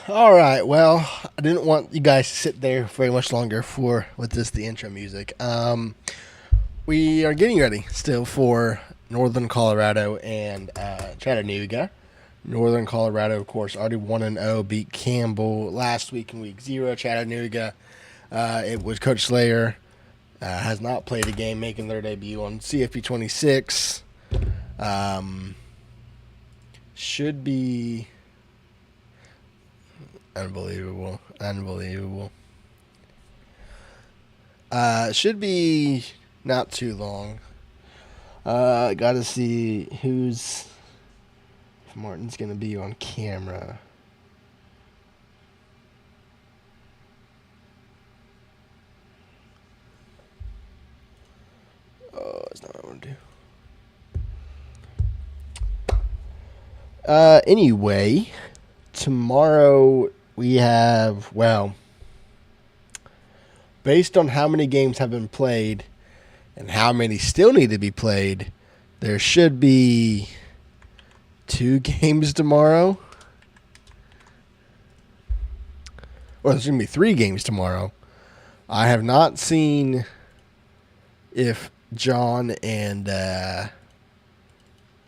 All right. Well, I didn't want you guys to sit there very much longer with the intro music. We are getting ready still for Northern Colorado and Chattanooga. Northern Colorado, of course, already 1-0, beat Campbell last week in week 0. Chattanooga, it was Coach Slayer, has not played a game, making their debut on CFP 26. Should be unbelievable. Should be not too long. Got to see if Martin's going to be on camera. Oh, it's not what I want to do. Anyway, tomorrow we have, based on how many games have been played and how many still need to be played, there should be 2 games tomorrow. Or there's going to be 3 games tomorrow. I have not seen if John and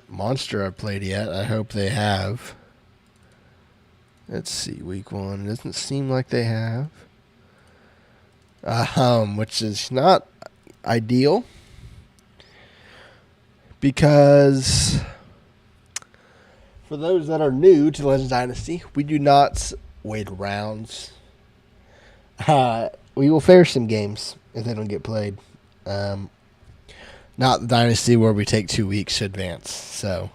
Monster have played yet. I hope they have. Let's see, week 1. It doesn't seem like they have. Which is not ideal. Because for those that are new to Legends Dynasty, we do not wait rounds. We will fare some games if they don't get played. Not the Dynasty where we take 2 weeks to advance. So,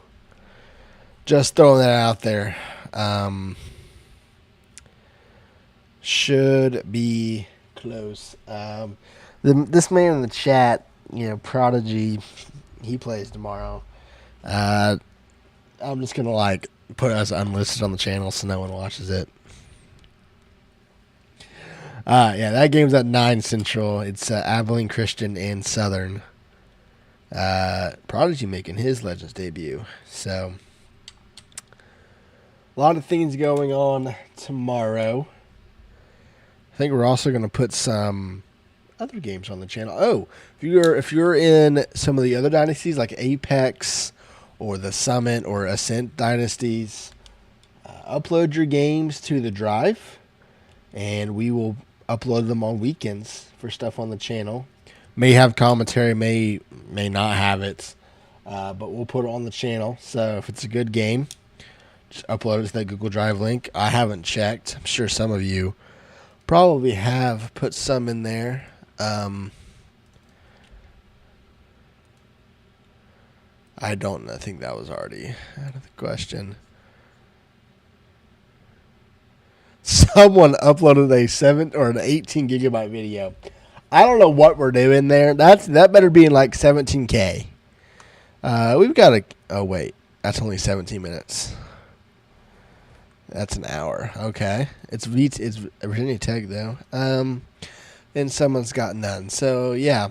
just throwing that out there. Should be close. This man in the chat, Prodigy, he plays tomorrow. I'm just going to put us unlisted on the channel so no one watches it. That game's at 9 Central. It's Abilene Christian and Southern. Prodigy making his Legends debut. So, a lot of things going on tomorrow. I think we're also going to put some other games on the channel. Oh, if you're in some of the other dynasties like Apex or the Summit or Ascent dynasties, upload your games to the drive, and we will upload them on weekends for stuff on the channel. May have commentary, may not have it, but we'll put it on the channel. So if it's a good game, just upload it to that Google Drive link. I haven't checked. I'm sure some of you probably have put some in there. I don't know. I think that was already out of the question. Someone uploaded a 7 or an 18 gigabyte video. I don't know what we're doing there. That better be in like 17K. We've got oh wait, that's only 17 minutes. That's an hour. Okay. It's Virginia Tech though. And someone's got none. So yeah. A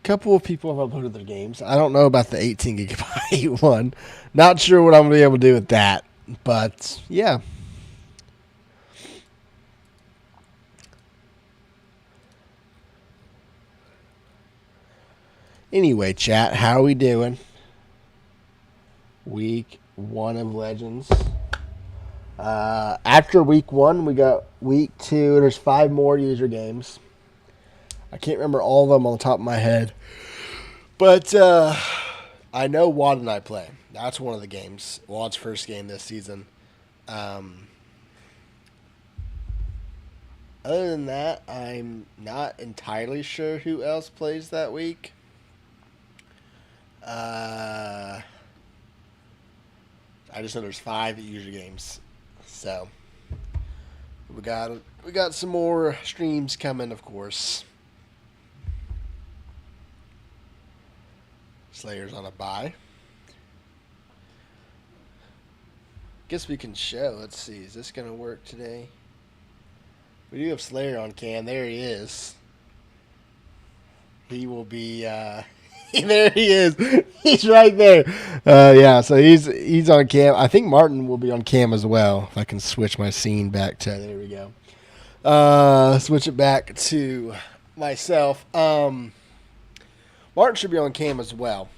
couple of people have uploaded their games. I don't know about the 18 gigabyte one. Not sure what I'm gonna be able to do with that. But yeah. Anyway, chat, how are we doing? Week 1 of Legends. After week 1, we got week 2. There's 5 more user games. I can't remember all of them on the top of my head. But I know Wad and I play. That's one of the games. Wad's first game this season. Other than that, I'm not entirely sure who else plays that week. I just know there's 5 user games. So we got some more streams coming, of course. Slayer's on a bye. Guess we can show. Let's see. Is this gonna work today? We do have Slayer on cam. There he is. He will be There he is. He's right there. Yeah, so he's on cam. I think Martin will be on cam as well. If I can switch my scene back to there we go. Switch it back to myself. Martin should be on cam as well.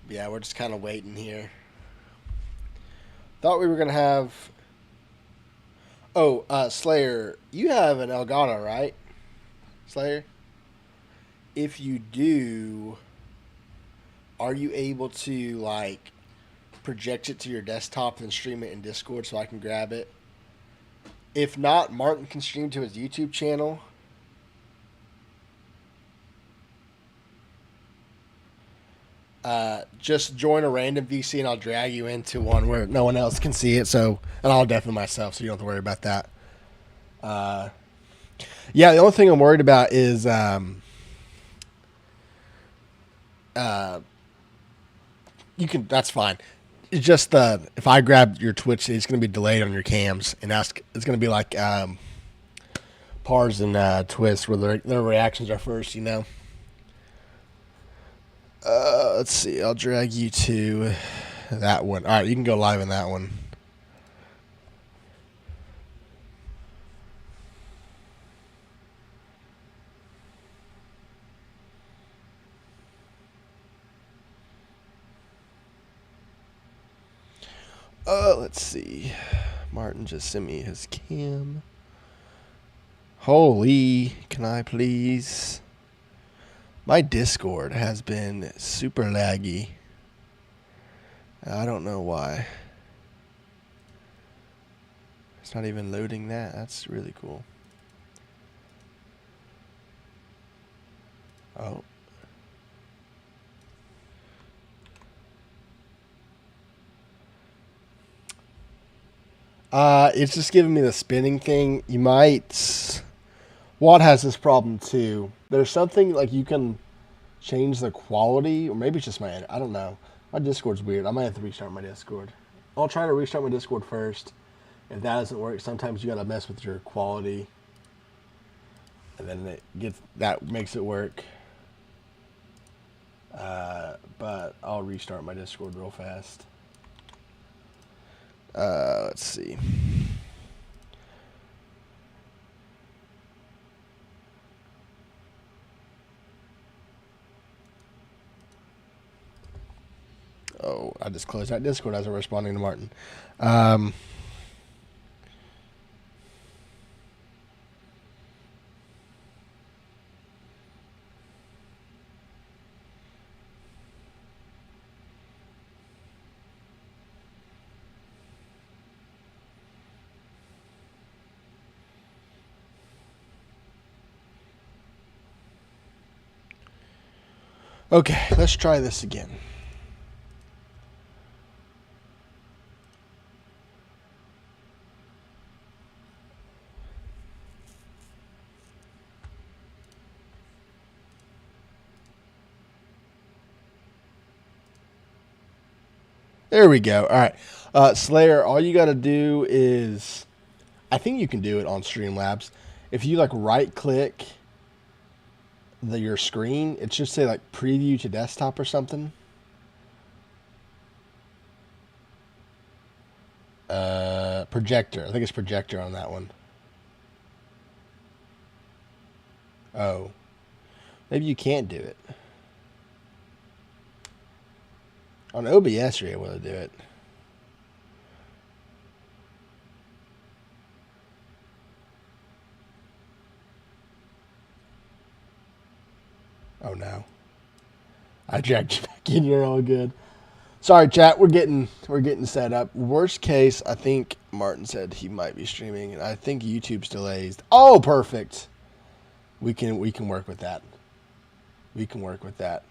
Yeah, we're just kind of waiting here. Thought we were gonna have. Oh, Slayer, you have an Elgato, right? Slayer? If you do, are you able to like project it to your desktop and stream it in Discord so I can grab it? If not, Martin can stream to his YouTube channel. Just join a random VC and I'll drag you into one where no one else can see it. So, and I'll deafen myself, so you don't have to worry about that. Yeah, the only thing I'm worried about is you can. That's fine. It's just if I grab your Twitch, it's going to be delayed on your cams, and it's going to be like Pars and Twist, where their reactions are first. You know. Let's see. I'll drag you to that one. All right, you can go live in that one. Let's see. Martin just sent me his cam. Holy, can I please? My Discord has been super laggy. I don't know why. It's not even loading that. That's really cool. Oh. It's just giving me the spinning thing. You might... Watt has this problem too. There's something like you can change the quality, or maybe it's just my... I don't know. My Discord's weird. I might have to restart my Discord. I'll try to restart my Discord first. If that doesn't work, sometimes you gotta mess with your quality. And then that makes it work. But I'll restart my Discord real fast. Let's see. Oh, I just closed that Discord as I'm responding to Martin. Okay, let's try this again. There we go. All right. Slayer, all you got to do is, I think you can do it on Streamlabs. If you like right click your screen, it should say like preview to desktop or something. Projector. I think it's projector on that one. Oh. Maybe you can't do it. On OBS, you're able to do it. Oh no. I dragged you back in. You're all good. Sorry, chat. We're getting set up. Worst case, I think Martin said he might be streaming, and I think YouTube's delays. Oh, perfect. We can work with that. We can work with that.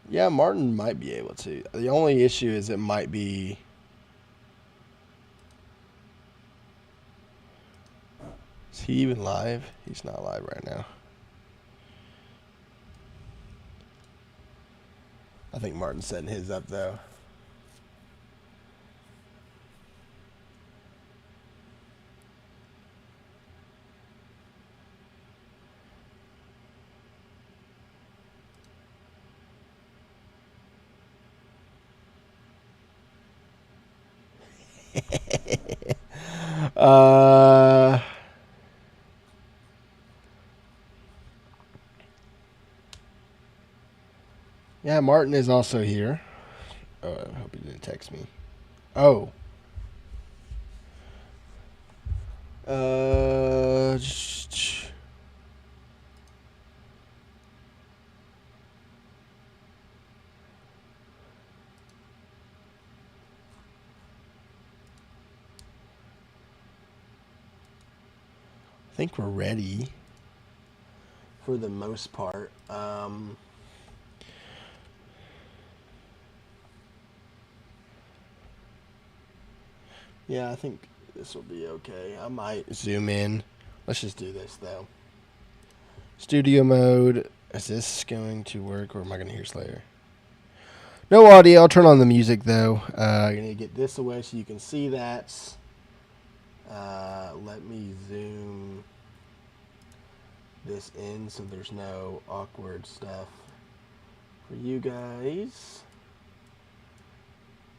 Yeah, Martin might be able to. The only issue is it might be. Is he even live? He's not live right now. I think Martin's setting his up though. Yeah, Martin is also here. Oh, I hope he didn't text me. Oh. I think we're ready for the most part. Yeah, I think this will be okay. I might zoom in. Let's just do this, though. Studio mode. Is this going to work, or am I going to hear Slayer? No audio. I'll turn on the music, though. I'm going to get this away so you can see that. Let me zoom this in so there's no awkward stuff for you guys.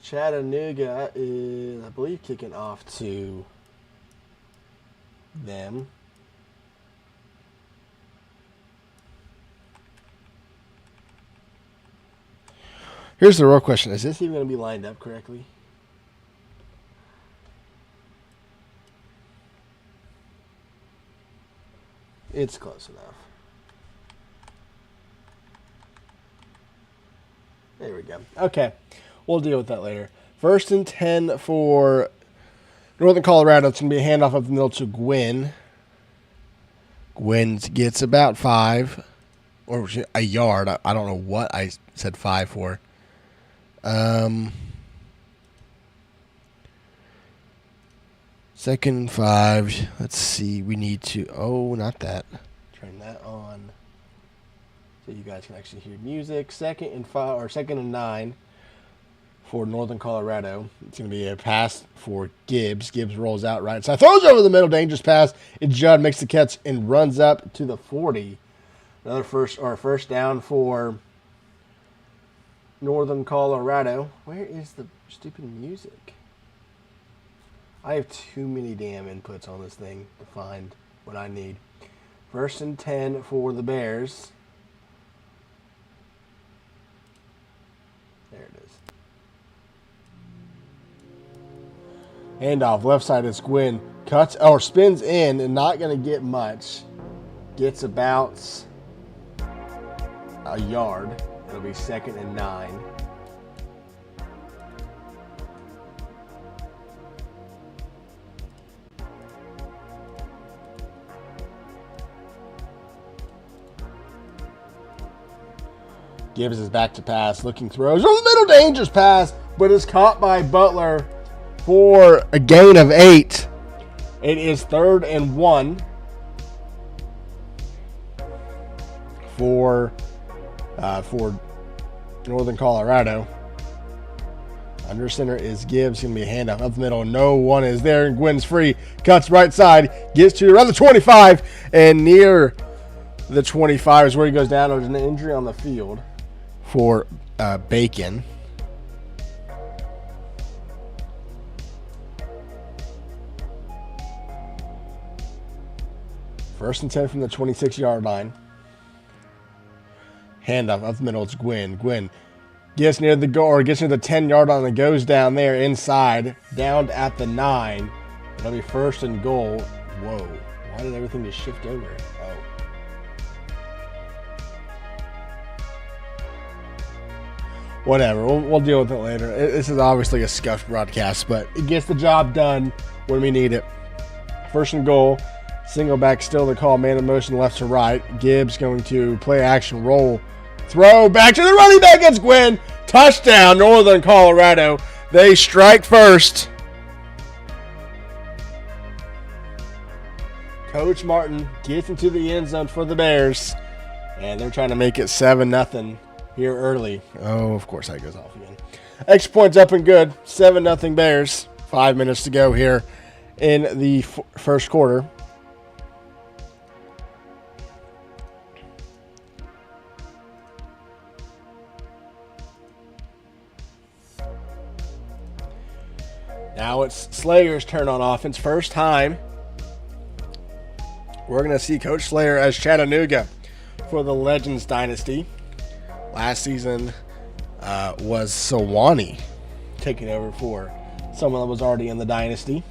Chattanooga is, I believe, kicking off to them. Here's the real question. Is this even going to be lined up correctly? It's close enough. There we go. Okay. We'll deal with that later. 1st and 10 for Northern Colorado. It's going to be a handoff up the middle to Gwynn. Gwynn gets about 5. Or a yard. I don't know what I said 5 for. 2nd and 5. Let's see. We need to. Oh, not that. Turn that on so you guys can actually hear music. 2nd and 5 or 2nd and 9 for Northern Colorado. It's going to be a pass for Gibbs. Gibbs rolls out right side, throws over the middle, dangerous pass. And Judd makes the catch and runs up to the 40. Another first down for Northern Colorado. Where is the stupid music? I have too many damn inputs on this thing to find what I need. 1st and 10 for the Bears. There it is. Handoff, left side is Gwynn. Cuts or spins in and not going to get much. Gets about a yard. It'll be 2nd and 9. Gibbs is back to pass, looking throws. Oh, the middle, dangerous pass, but is caught by Butler for a gain of 8. It is 3rd and 1 for Northern Colorado. Under center is Gibbs. Going to be a handoff up the middle. No one is there, and Gwynn's free. Cuts right side, gets to around the 25, and near the 25 is where he goes down. There's an injury on the field for Bacon. First and 10 from the 26-yard line. Handoff up the middle. It's Gwynn. Gwynn gets near the goal, or gets near the 10-yard line and goes down there inside, down at the 9. It'll be 1st and goal. Whoa. Why did everything just shift over? Oh. Whatever. We'll deal with it later. This is obviously a scuffed broadcast, but it gets the job done when we need it. 1st and goal. Single back still the call. Man in motion left to right. Gibbs going to play action roll. Throw back to the running back. It's Gwynn. Touchdown, Northern Colorado. They strike first. Coach Martin gets into the end zone for the Bears. And they're trying to make it 7-0 here early. Oh, of course that goes off again. Extra points up and good. 7-0 Bears. 5 minutes to go here in the first quarter. Now it's Slayer's turn on offense. First time we're going to see Coach Slayer as Chattanooga for the Legends Dynasty. Last season was Sewanee taking over for someone that was already in the Dynasty.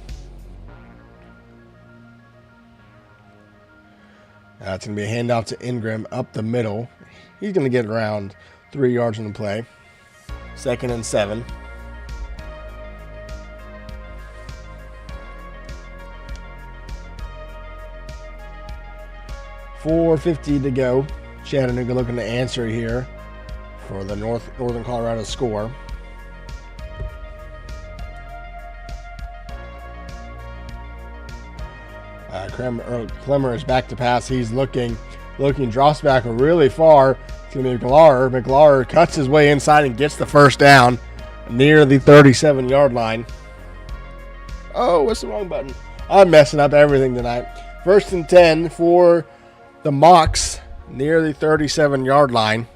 It's going to be a handoff to Ingram up the middle. He's going to get around 3 yards in the play. 2nd and 7. .450 to go. Chattanooga looking to answer here for the Northern Colorado score. Clemmer is back to pass. He's looking, drops back really far. It's going to be McLaurin. McLaurin cuts his way inside and gets the first down near the 37-yard line. Oh, what's the wrong button? I'm messing up everything tonight. 1st and 10 for the Mocs near the 37-yard line.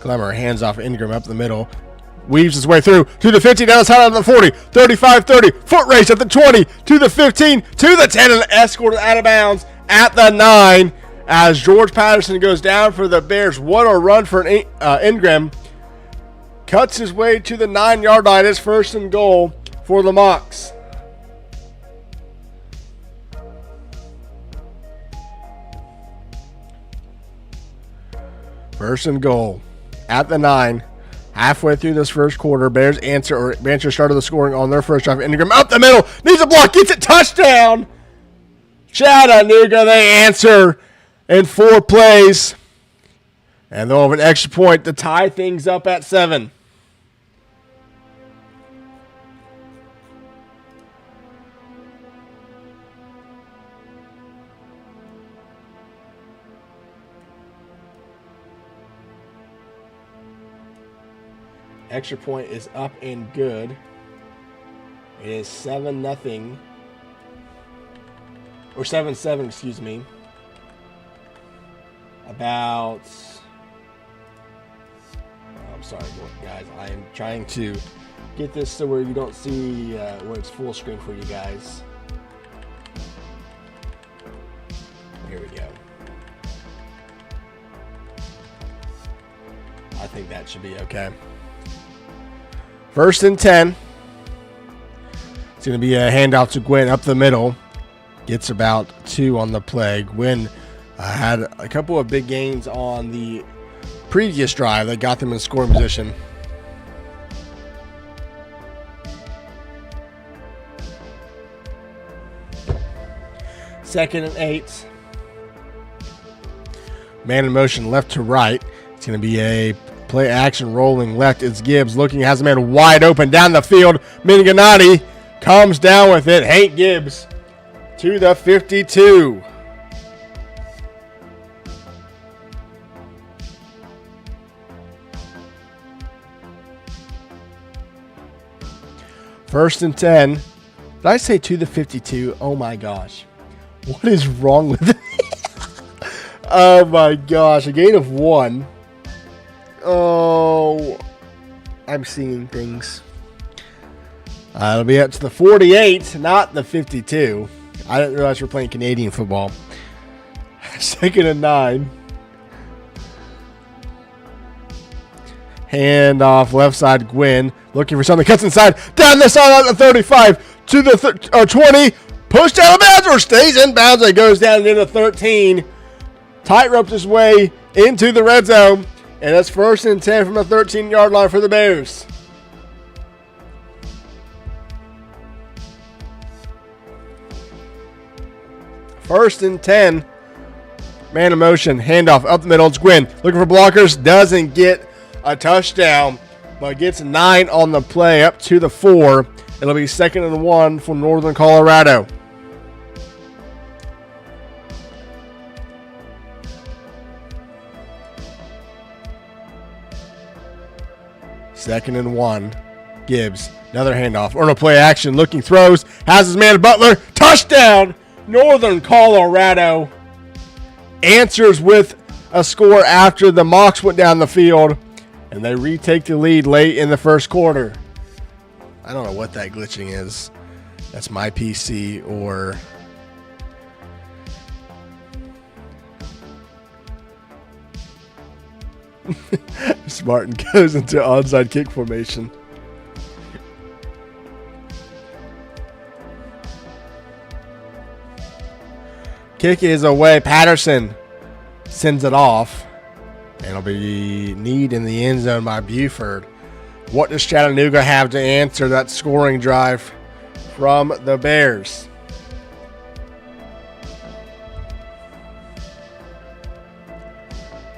Clemmer hands off Ingram up the middle. Weaves his way through to the 50, down the side of the 40, 35, 30, foot race at the 20, to the 15, to the 10, and escorted out of bounds at the 9 as George Patterson goes down for the Bears. What a run for Ingram. Cuts his way to the 9-yard line. It's 1st and goal for the Mocs. First and goal at the 9. Halfway through this first quarter, Bears started the scoring on their first drive. Ingram up the middle, needs a block, gets it, touchdown. Chattanooga, they answer in 4 plays. And they'll have an extra point to tie things up at 7. Extra point is up and good. It is 7-0. Or 7-7, excuse me. I'm sorry, guys. I am trying to get this so where you don't see where it's full screen for you guys. Here we go. I think that should be okay. 1st and 10. It's going to be a handoff to Gwynn up the middle. Gets about 2 on the play. Gwynn had a couple of big gains on the previous drive that got them in scoring position. Second and 8. Man in motion left to right. It's going to be a play action rolling left. It's Gibbs looking, has a man wide open down the field. Miniganati comes down with it. Hank Gibbs to the 52. First and 10. Did I say to the 52? Oh my gosh. What is wrong with it? Oh my gosh. A gain of 1. Oh, I'm seeing things. It'll be up to the 48, not the 52. I didn't realize we're playing Canadian football. 2nd and 9. Hand off left side, Gwynn. Looking for something. Cuts inside. Down the side on the 35. To the 20. Pushed out of bounds or stays in bounds. It goes down into the 13. Tightropes his way into the red zone. And that's 1st and 10 from the 13-yard line for the Bears. First and 10. Man in motion. Handoff up the middle. It's Gwynn. Looking for blockers. Doesn't get a touchdown, but gets 9 on the play up to the 4. It'll be 2nd and 1 for Northern Colorado. Second and 1. Gibbs. Another handoff. Or no play action. Looking, throws. Has his man Butler. Touchdown! Northern Colorado answers with a score after the Mocs went down the field, and they retake the lead late in the first quarter. I don't know what that glitching is. That's my PC or... Smartin goes into onside kick formation. Kick is away. Patterson sends it off. And it'll be need in the end zone by Buford. What does Chattanooga have to answer that scoring drive from the Bears?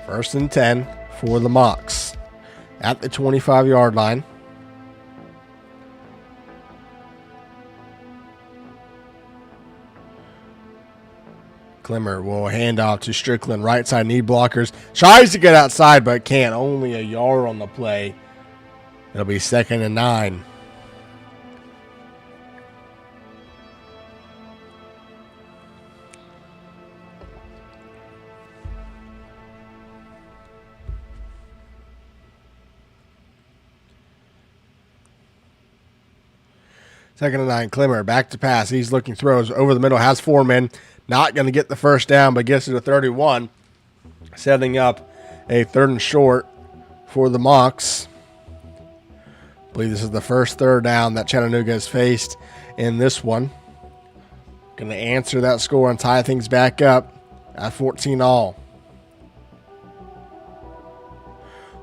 First and 10 for the Mocs at the 25-yard line. Clemmer will hand off to Strickland. Right side, need blockers. Tries to get outside, but can't. Only a yard on the play. It'll be 2nd and 9. Second and 9, Clemmer back to pass. He's looking, throws over the middle, has 4 men. Not going to get the first down, but gets to the 31. Setting up a 3rd and short for the Mocs. I believe this is the first 3rd down that Chattanooga has faced in this one. Going to answer that score and tie things back up at 14 all.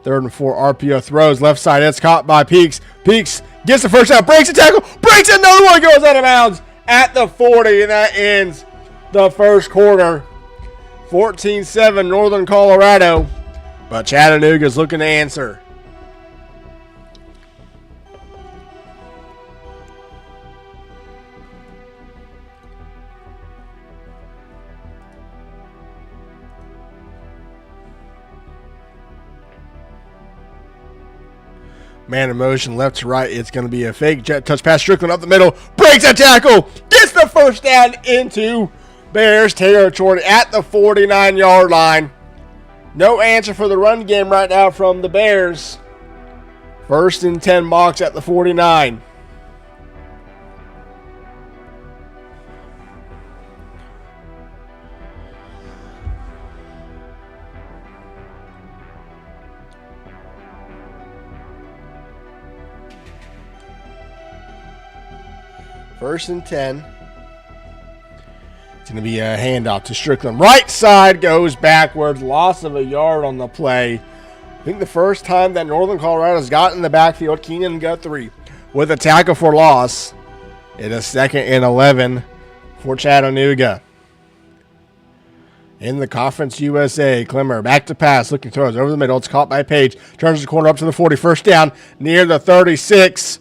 3rd and 4, RPO throws. Left side, it's caught by Peaks. Peaks gets the first down, breaks a tackle, breaks another one, goes out of bounds at the 40, and that ends the first quarter. 14-7 Northern Colorado, but Chattanooga's looking to answer. Man in motion, left to right. It's going to be a fake jet touch pass. Strickland up the middle, breaks a tackle, gets the first down into Bears territory at the 49-yard line. No answer for the run game right now from the Bears. 1st and 10 Mocs at the 49. First and 10. It's going to be a handoff to Strickland. Right side goes backwards. Loss of a yard on the play. I think the first time that Northern Colorado has gotten in the backfield, Keenan Guthrie with a tackle for loss. It is 2nd and 11 for Chattanooga. In the Conference USA, Clemmer back to pass. Looking throws over the middle. It's caught by Page. Turns the corner up to the 40. First down near the 36.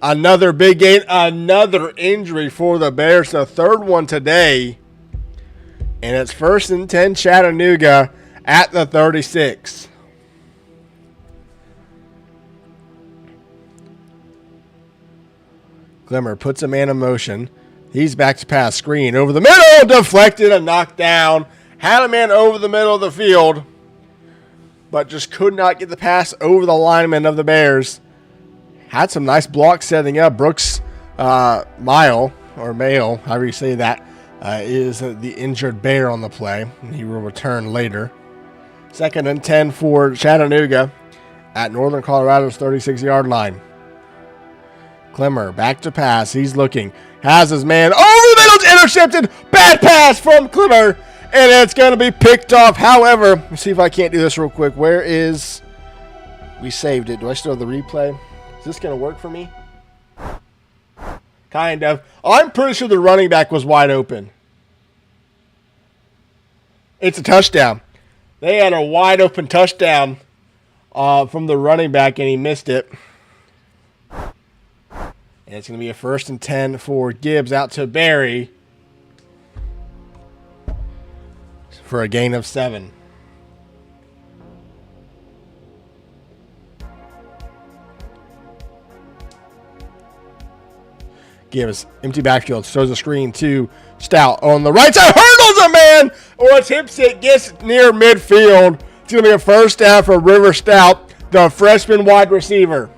Another big gain, another injury for the Bears, the 3rd one today. And it's 1st and 10 Chattanooga at the 36. Glimmer puts a man in motion. He's back to pass, screen over the middle, deflected and knocked down. Had a man over the middle of the field, but just could not get the pass over the lineman of the Bears. Had some nice blocks setting up. Brooks Mayo, however you say that, is the injured Bear on the play. He will return later. 2nd and 10 for Chattanooga at Northern Colorado's 36-yard line. Clemmer back to pass. He's looking. Has his man over the middle. It's intercepted. Bad pass from Clemmer. And it's going to be picked off. However, let's see if I can't do this real quick. Where is... We saved it. Do I still have the replay? Is this going to work for me? Kind of. I'm pretty sure the running back was wide open. It's a touchdown. They had a wide open touchdown from the running back, and he missed it. And it's going to be a 1st and 10 for Gibbs out to Barry for a gain of 7. Gibbs, empty backfield, throws a screen to Stout on the right side, hurdles a man, or attempts it, gets near midfield. It's going to be a first down for River Stout, the freshman wide receiver.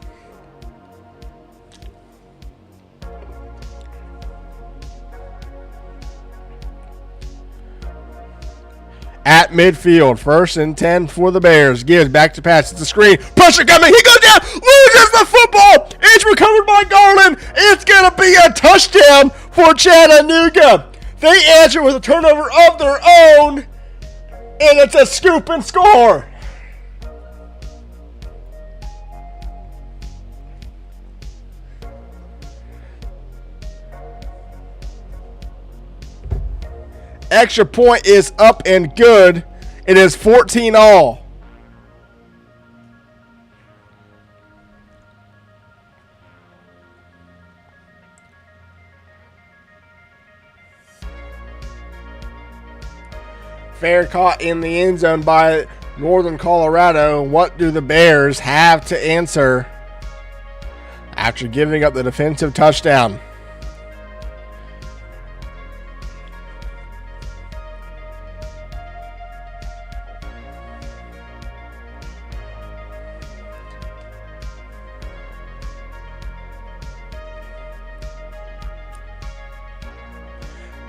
At midfield, 1st and 10 for the Bears. Gibbs back to pass. It's a screen. Pressure coming. He goes down. Loses the football. It's recovered by Garland. It's going to be a touchdown for Chattanooga. They answer with a turnover of their own, and it's a scoop and score. Extra point is up and good. It is 14-all. Fair caught in the end zone by Northern Colorado. What do the Bears have to answer after giving up the defensive touchdown?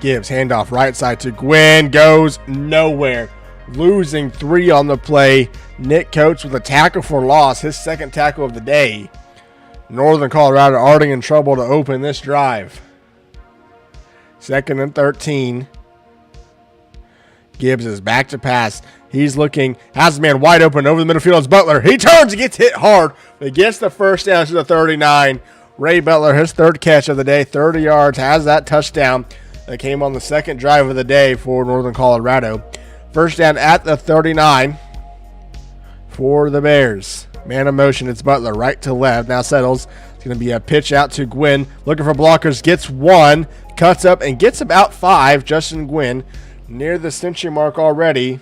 Gibbs, handoff right side to Gwynn, goes nowhere. Losing 3 on the play. Nick Coates with a tackle for loss, his second tackle of the day. Northern Colorado already in trouble to open this drive. 2nd and 13. Gibbs is back to pass. He's looking, has the man wide open over the middle field. It's Butler. He turns, he gets hit hard, but gets the first down to the 39. Ray Butler, his 3rd catch of the day, 30 yards, has that touchdown. That came on the 2nd drive of the day for Northern Colorado. First down at the 39 for the Bears. Man of motion, it's Butler right to left. Now settles. It's going to be a pitch out to Gwynn. Looking for blockers. Gets 1. Cuts up and gets about 5. Justin Gwynn near the century mark already.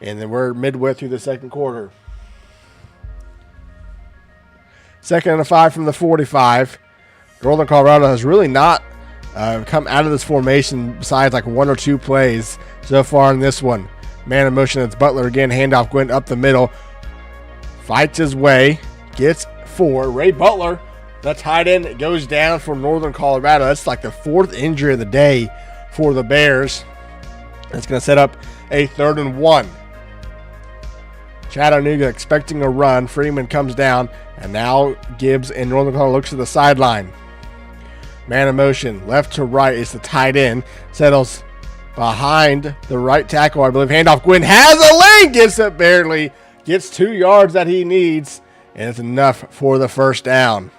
And then we're midway through the 2nd quarter. 2nd and 5 from the 45. Northern Colorado has really not come out of this formation besides like 1 or 2 plays so far in this one. Man in motion, it's Butler again. Handoff Gwynn up the middle. Fights his way. Gets 4. Ray Butler, the tight end, goes down for Northern Colorado. That's like the 4th injury of the day for the Bears. That's going to set up a 3rd and 1. Chattanooga expecting a run. Freeman comes down, and now Gibbs and Northern Colorado looks to the sideline. Man in motion, left to right is the tight end. Settles behind the right tackle, I believe. Handoff. Gwynn has a lane, gets it barely. Gets 2 yards that he needs, and it's enough for the first down.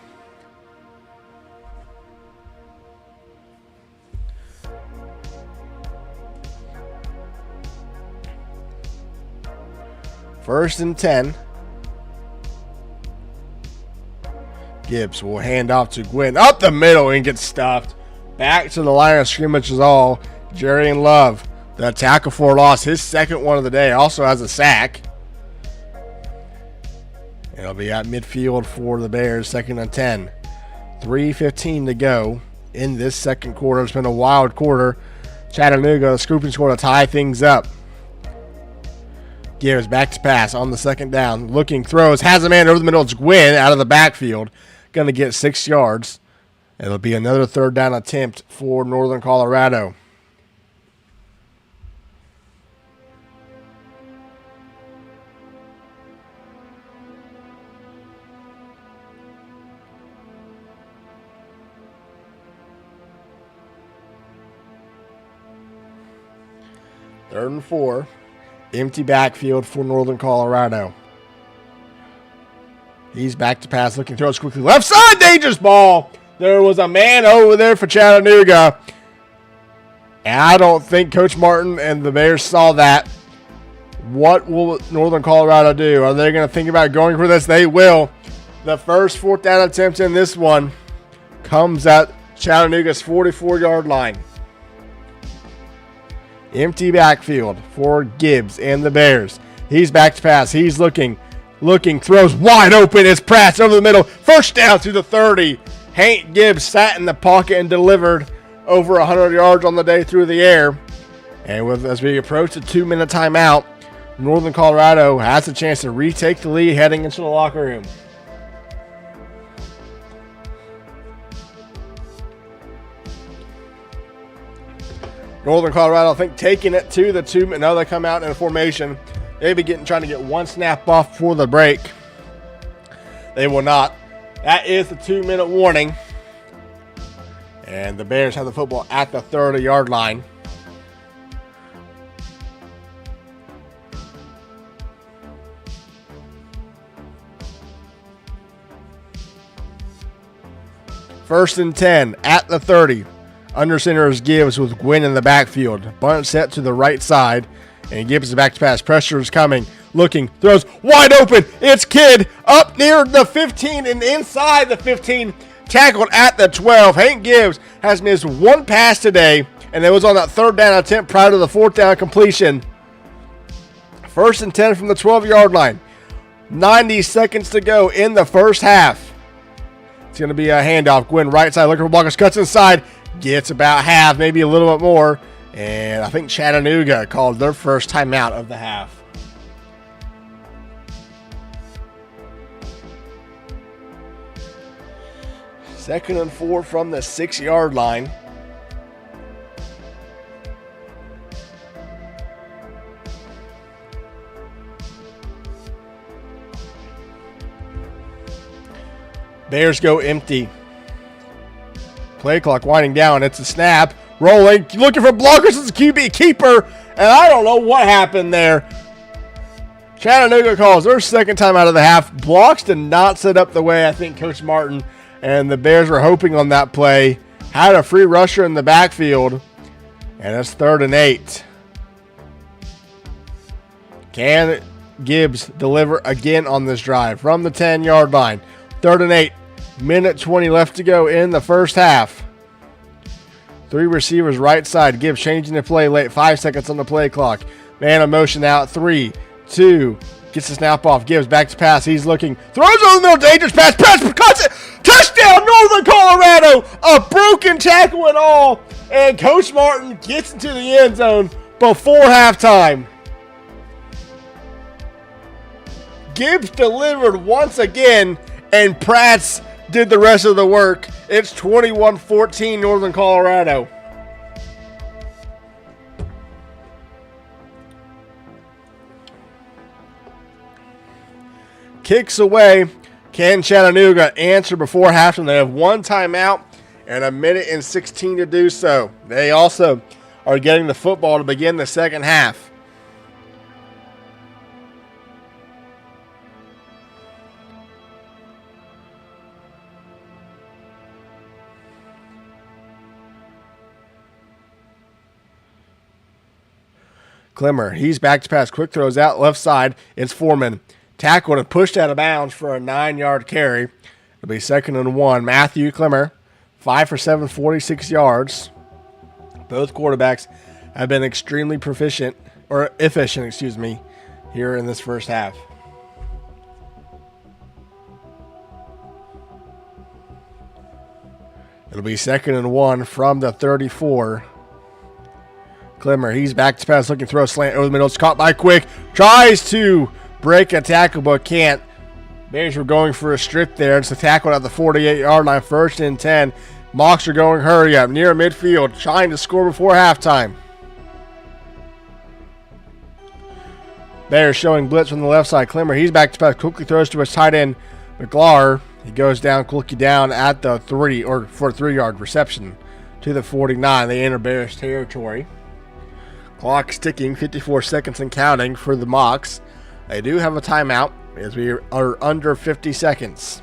First and 10. Gibbs will hand off to Gwynn up the middle and gets stuffed. Back to the line of scrimmage is all. Jerry and Love, the tackle for loss, his 2nd one of the day, also has a sack. It'll be at midfield for the Bears, 2nd and 10. 3:15 to go in this 2nd quarter. It's been a wild quarter. Chattanooga scooping score to tie things up. Gibbs back to pass on the 2nd down. Looking, throws, has a man over the middle. It's Gwynn out of the backfield. Going to get 6 yards. It'll be another 3rd down attempt for Northern Colorado. Third and 4. Empty backfield for Northern Colorado. He's back to pass, looking, throws quickly. Left side, dangerous ball. There was a man over there for Chattanooga. And I don't think Coach Martin and the Bears saw that. What will Northern Colorado do? Are they going to think about going for this? They will. The first 4th down attempt in this one comes at Chattanooga's 44-yard line. Empty backfield for Gibbs and the Bears. He's back to pass. He's looking, throws wide open. It's Pratt over the middle. First down to the 30. Hank Gibbs sat in the pocket and delivered over 100 yards on the day through the air. And as we approach the 2-minute timeout, Northern Colorado has a chance to retake the lead heading into the locker room. Northern Colorado, I think, taking it to the 2-minute. Now they come out in a formation. They be trying to get one snap off before the break. They will not. That is the 2-minute warning. And the Bears have the football at the 30-yard line. First and 10 at the 30. Under center is Gibbs with Gwynn in the backfield. Bunt set to the right side. And Gibbs is back to pass. Pressure is coming. Looking. Throws wide open. It's Kidd up near the 15 and inside the 15. Tackled at the 12. Hank Gibbs has missed one pass today. And it was on that 3rd down attempt prior to the 4th down completion. First and 10 from the 12-yard line. 90 seconds to go in the first half. It's going to be a handoff. Gwynn right side looking for blockers. Cuts inside. Gets about half, maybe a little bit more. And I think Chattanooga called their first timeout of the half. Second and 4 from the 6-yard line. Bears go empty. Play clock winding down. It's a snap. Rolling. Looking for blockers. It's a QB keeper. And I don't know what happened there. Chattanooga calls their second time out of the half. Blocks did not set up the way I think Coach Martin and the Bears were hoping on that play. Had a free rusher in the backfield. And it's 3rd and 8. Can Gibbs deliver again on this drive from the 10-yard line? 3rd and 8. Minute 20 left to go in the first half. 3 receivers right side. Gibbs changing the play late. 5 seconds on the play clock. Man of motion out. 3, 2. Gets the snap off. Gibbs back to pass. He's looking. Throws on the middle. Dangerous pass. Cuts it. Touchdown Northern Colorado. A broken tackle and all. And Coach Martin gets into the end zone before halftime. Gibbs delivered once again. And Pratt's did the rest of the work. It's 21-14 Northern Colorado. Kicks away. Can Chattanooga answer before halftime? They have one timeout and 1:16 to do so. They also are getting the football to begin the second half. Clemmer, he's back to pass. Quick throws out left side. It's Foreman. Tackled and pushed out of bounds for a 9-yard carry. It'll be 2nd and 1. Matthew Clemmer, 5 for 7, 46 yards. Both quarterbacks have been extremely efficient, here in this first half. It'll be 2nd and 1 from the 34. Clemmer, he's back to pass, looking to throw a slant over the middle. It's caught by Quick. Tries to break a tackle, but can't. Bears were going for a strip there. It's a tackle at the 48-yard line. 1st and 10. Mocs are going hurry up near midfield, trying to score before halftime. Bears showing blitz from the left side. Clemmer, he's back to pass. Quickly throws to his tight end, McLaurin. He goes down, quickly down at the 3, or for a 3-yard reception to the 49. They enter Bears territory. Clock ticking, 54 seconds and counting for the Mocs. They do have a timeout as we are under 50 seconds.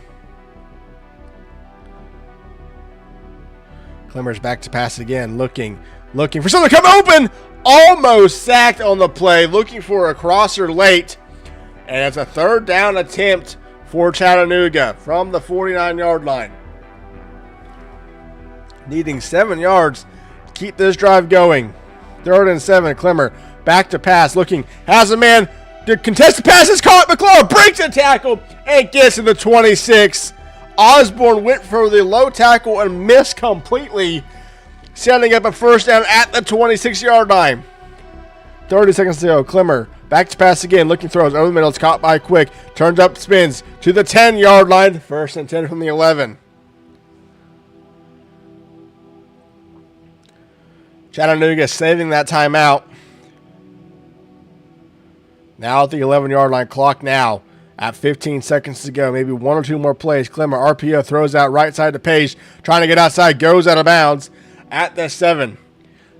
Clemmer's back to pass again, looking for something to come open. Almost sacked on the play, looking for a crosser late. And it's a 3rd down attempt for Chattanooga from the 49-yard line. Needing 7 yards to keep this drive going. 3rd and 7. Clemmer back to pass, looking, has a man. The contested pass is caught. McLaurin breaks a tackle and gets to the 26. Osborne went for the low tackle and missed completely, setting up a first down at the 26-yard line. 30 seconds to go. Clemmer back to pass again. Looking throws over the middle. It's caught by Quick. Turns up, spins to the 10-yard line. First and 10 from the 11. Chattanooga saving that timeout. Now at the 11-yard line. Clock now at 15 seconds to go. Maybe one or two more plays. Clemmer, RPO, throws out right side to Page. Trying to get outside. Goes out of bounds at the 7.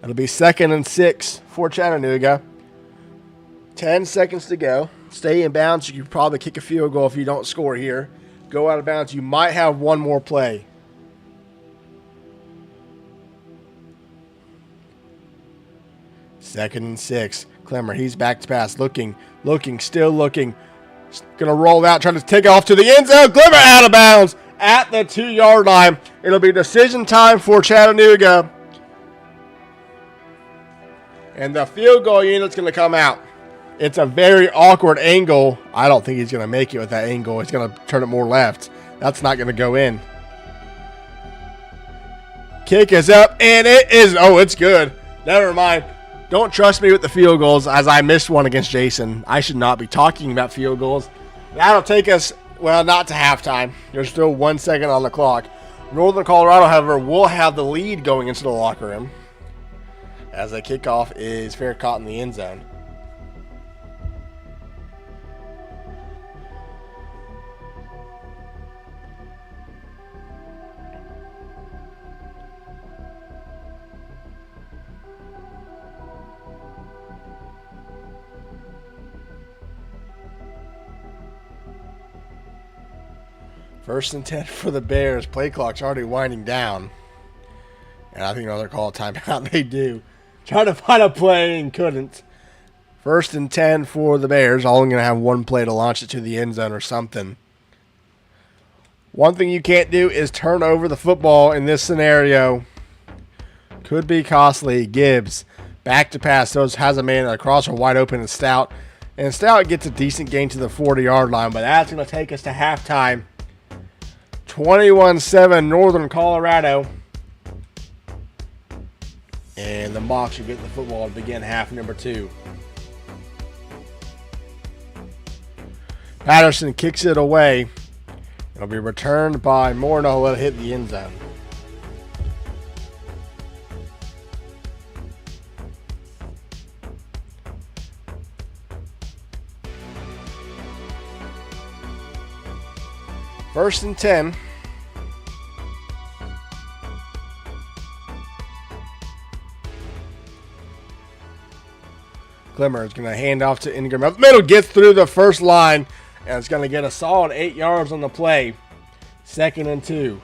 It'll be 2nd and 6 for Chattanooga. 10 seconds to go. Stay in bounds. You could probably kick a field goal if you don't score here. Go out of bounds. You might have one more play. Second and 6. Clemmer, he's back to pass. Looking, still looking. Going to roll out, trying to take off to the end zone. Clemmer out of bounds at the 2-yard line. It'll be decision time for Chattanooga. And the field goal unit's going to come out. It's a very awkward angle. I don't think he's going to make it with that angle. He's going to turn it more left. That's not going to go in. Kick is up, and it is. Oh, it's good. Never mind. Don't trust me with the field goals, as I missed one against Jason. I should not be talking about field goals. That'll take us, well, not to halftime. There's still 1 second on the clock. Northern Colorado, however, will have the lead going into the locker room, as the kickoff is fair caught in the end zone. First and 10 for the Bears. Play clock's already winding down. And I think another call timeout. They do. Trying to find a play and couldn't. First and 10 for the Bears. Only going to have one play to launch it to the end zone or something. One thing you can't do is turn over the football in this scenario. Could be costly. Gibbs back to pass. Those has a man across or wide open and Stout. And Stout gets a decent gain to the 40-yard line. But that's going to take us to halftime. 21-7 Northern Colorado. And the Mocs should get the football to begin half number 2. Patterson kicks it away. It'll be returned by Morneau. Let it hit the end zone. First and 10. Clemmer is going to hand off to Ingram. Up the middle, gets through the first line, and it's going to get a solid 8 yards on the play. 2nd and 2.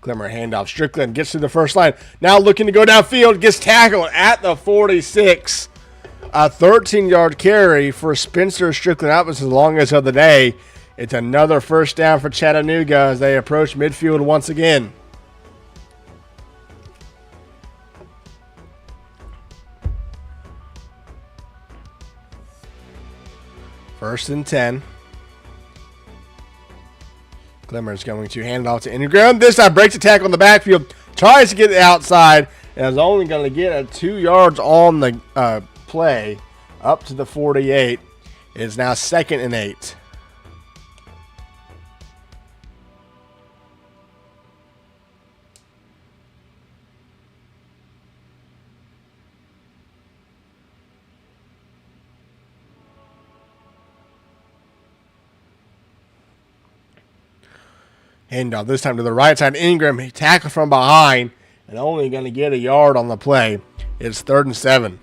Clemmer handoff. Strickland gets to the first line. Now looking to go downfield. Gets tackled at the 46. A 13-yard carry for Spencer Strickland. That was his longest of the day. It's another first down for Chattanooga as they approach midfield once again. First and 10. Clemmer is going to hand it off to Ingram. This time breaks the tackle on the backfield. Tries to get it outside. And is only going to get a 2 yards on the play up to the 48. It is now 2nd and 8. Handoff this time to the right side. Ingram tackle from behind and only going to get a yard on the play. It's 3rd and 7.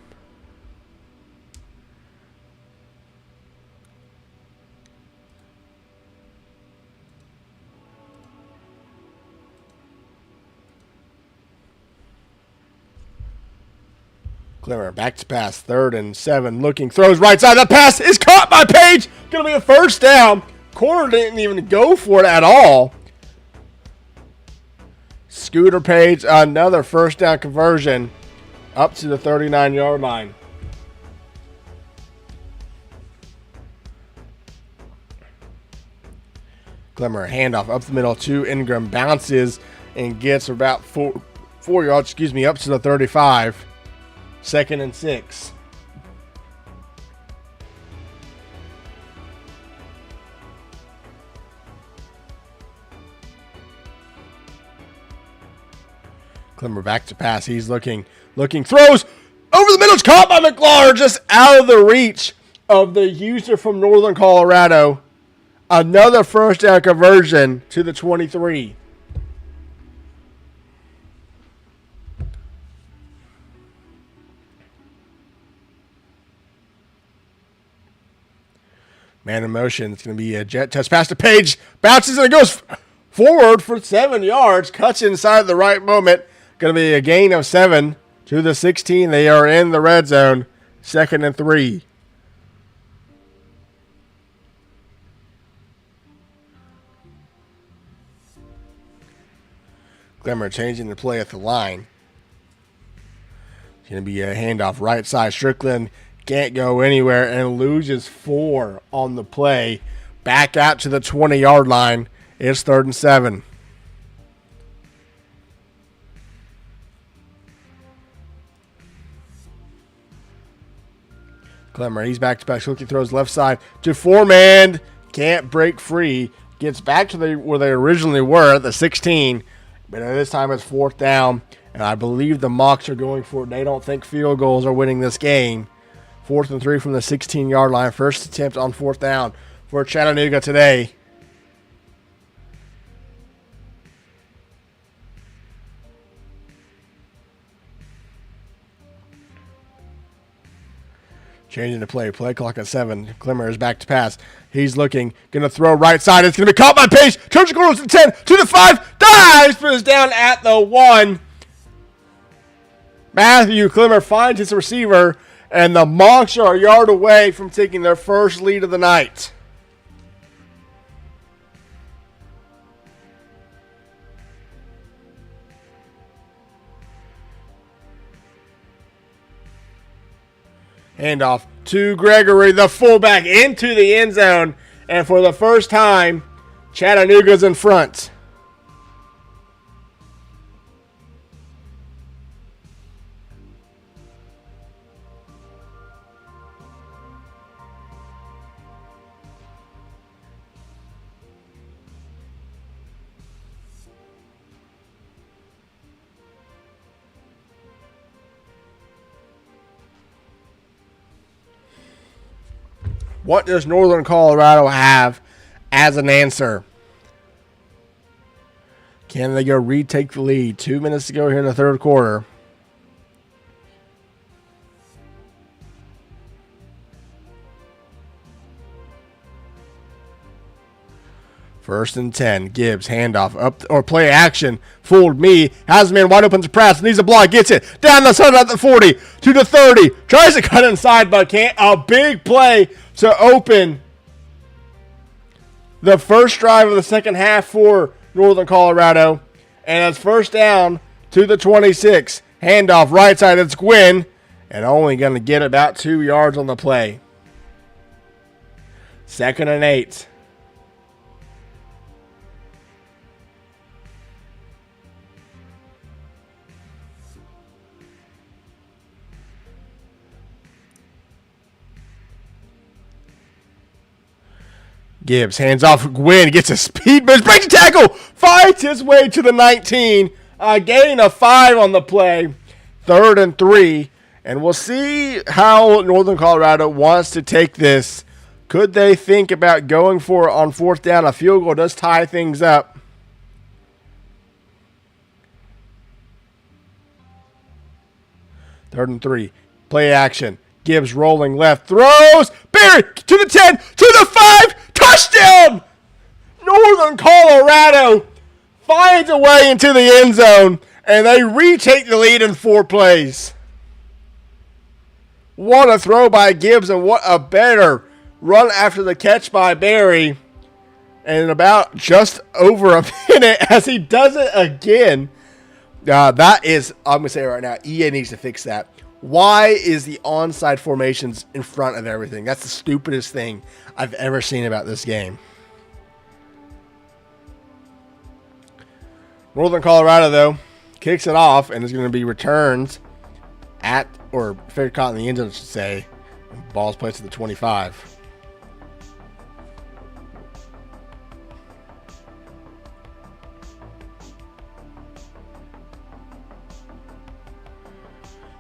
Clemmer back to pass. 3rd and 7. Looking, throws right side. The pass is caught by Page. Going to be a first down. Corner didn't even go for it at all. Scooter Page, another first down conversion up to the 39-yard line. Glimmer handoff up the middle to Ingram, bounces and gets about 4 yards, up to the 35. 2nd and 6. Glimmer back to pass. He's looking, throws over the middle. It's caught by McLaurin, just out of the reach of the user from Northern Colorado. Another first down conversion to the 23. Man in motion. It's going to be a jet touch pass to Page. Bounces and it goes forward for 7 yards. Cuts inside at the right moment. Going to be a gain of 7 to the 16. They are in the red zone. 2nd and 3. Glimmer changing the play at the line. It's going to be a handoff right side. Strickland can't go anywhere and loses 4 on the play. Back out to the 20-yard line. It's 3rd and 7. Glimmer, he's back to back. Schulke throws left side to Foreman. Can't break free. Gets back to where they originally were at the 16. But this time it's 4th down. And I believe the Mocs are going for it. They don't think field goals are winning this game. 4th and 3 from the 16-yard line. First attempt on 4th down for Chattanooga today. Changing the play. Play clock at 7. Glimmer is back to pass. He's looking. Going to throw right side. It's going to be caught by Page. Turns the corner to the 10. To the 5. Dives. But is down at the 1. Matthew Glimmer finds his receiver. And the Mocs are a yard away from taking their first lead of the night. Handoff to Gregory, the fullback, into the end zone. And for the first time, Chattanooga's in front. What does Northern Colorado have as an answer? Can they go retake the lead? 2 minutes to go here in the 3rd quarter. First and 10. Gibbs, handoff up or play action. Fooled me. Has a man wide open to press. Needs a block. Gets it. Down the side at the 40 to the 30. Tries to cut inside but can't. A big play to open the first drive of the second half for Northern Colorado. And it's first down to the 26. Handoff right side. It's Gwynn. And only going to get about 2 yards on the play. 2nd and 8. Gibbs hands off. Gwynn gets a speed boost, breaks a tackle, fights his way to the 19. A gain of 5 on the play. 3rd and 3. And we'll see how Northern Colorado wants to take this. Could they think about going for it on 4th down? A field goal does tie things up. Third and 3. Play action. Gibbs rolling left. Throws. Barry to the 10. To the 5. Touchdown! Northern Colorado finds a way into the end zone, and they retake the lead in 4 plays. What a throw by Gibbs, and what a better run after the catch by Barry. And in about just over a minute as he does it again. That is, I'm going to say right now, EA needs to fix that. Why is the onside formations in front of everything? That's the stupidest thing I've ever seen about this game. Northern Colorado, though, kicks it off and is going to be returned at, or fair caught in the end zone, I should say. Ball's placed at the 25.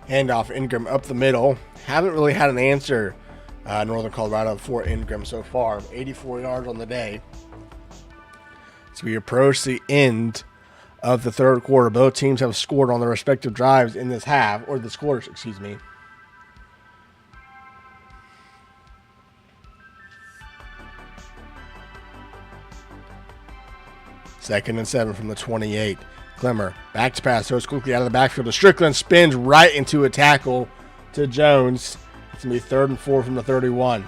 Handoff, Ingram up the middle. Haven't really had an answer, Northern Colorado, for Ingram so far. 84 yards on the day. So we approach the end of the third quarter. Both teams have scored on their respective drives in this half, or this quarter, excuse me. Second and 7 from the 28. Clemmer, back to pass, throws quickly out of the backfield to Strickland, spins right into a tackle to Jones. It's going to be 3rd and 4 from the 31.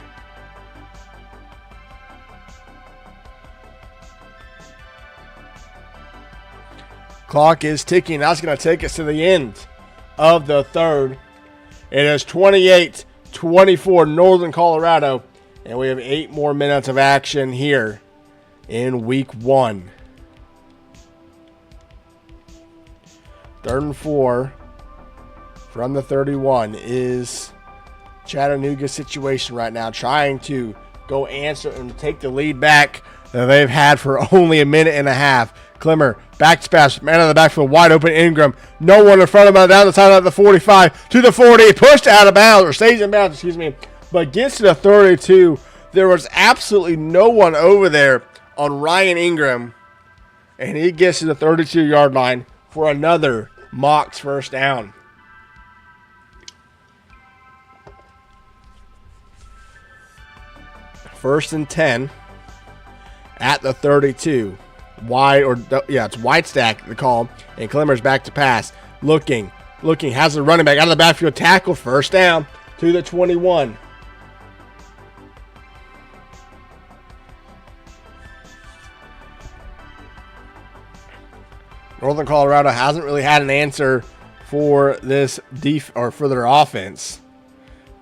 Clock is ticking. That's going to take us to the end of the third. It is 28-24 Northern Colorado, and we have 8 more minutes of action here in week 1. 3rd and 4 from the 31 is Chattanooga's situation right now, trying to go answer and take the lead back that they've had for only a minute and a half. Clemmer, back to pass, man on the backfield, wide open Ingram. No one in front of him, down the side of the 45 to the 40, pushed out of bounds, or stays in bounds, excuse me, but gets to the 32. There was absolutely no one over there on Ryan Ingram, and he gets to the 32-yard line for another Mox first down. First and 10 at the 32. It's wide stack, the call, and Clemmer's back to pass. Looking, has the running back out of the backfield, tackle, first down to the 21. Northern Colorado hasn't really had an answer for this for their offense.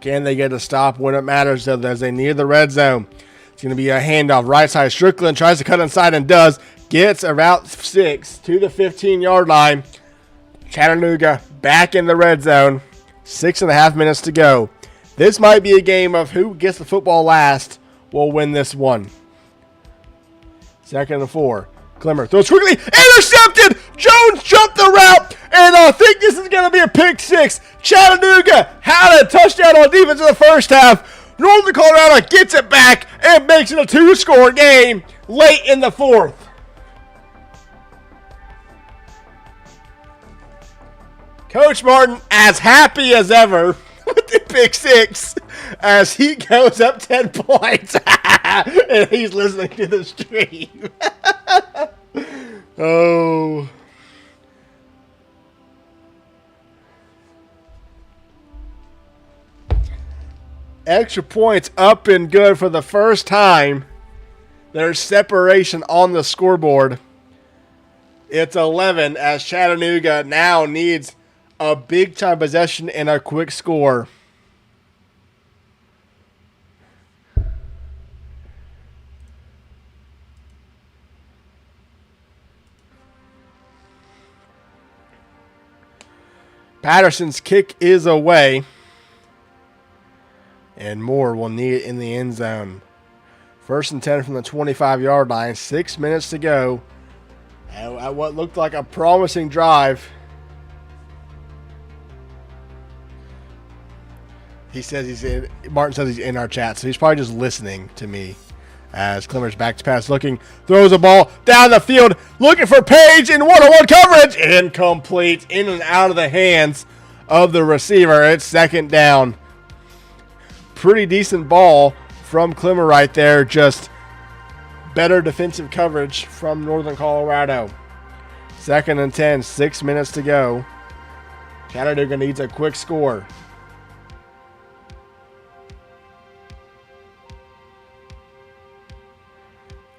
Can they get a stop when it matters as they near the red zone? It's going to be a handoff right side. Strickland tries to cut inside and does. Gets about 6 to the 15-yard line. Chattanooga back in the red zone. 6.5 minutes to go. This might be a game of who gets the football last will win this one. 2nd and 4. Clemmer throws quickly. Intercepted! Jones jumped the route, and I think this is going to be a pick 6. Chattanooga had a touchdown on defense in the first half. Northern Colorado gets it back and makes it a 2-score game late in the 4th. Coach Martin as happy as ever with the pick 6 as he goes up 10 points and he's listening to the stream. Oh. Extra points up and good for the first time. There's separation on the scoreboard. It's 11 as Chattanooga now needs a big-time possession and a quick score. Patterson's kick is away. And Moore will need it in the end zone. 1st and 10 from the 25-yard line. 6 minutes to go. At what looked like a promising drive. Martin says he's in our chat, so he's probably just listening to me. As Clemmer's back to pass, looking, throws a ball down the field, looking for Page in one-on-one coverage. Incomplete, in and out of the hands of the receiver. It's 2nd down. Pretty decent ball from Clemmer right there. Just better defensive coverage from Northern Colorado. 2nd and 10, 6 minutes to go. Chattanooga needs a quick score.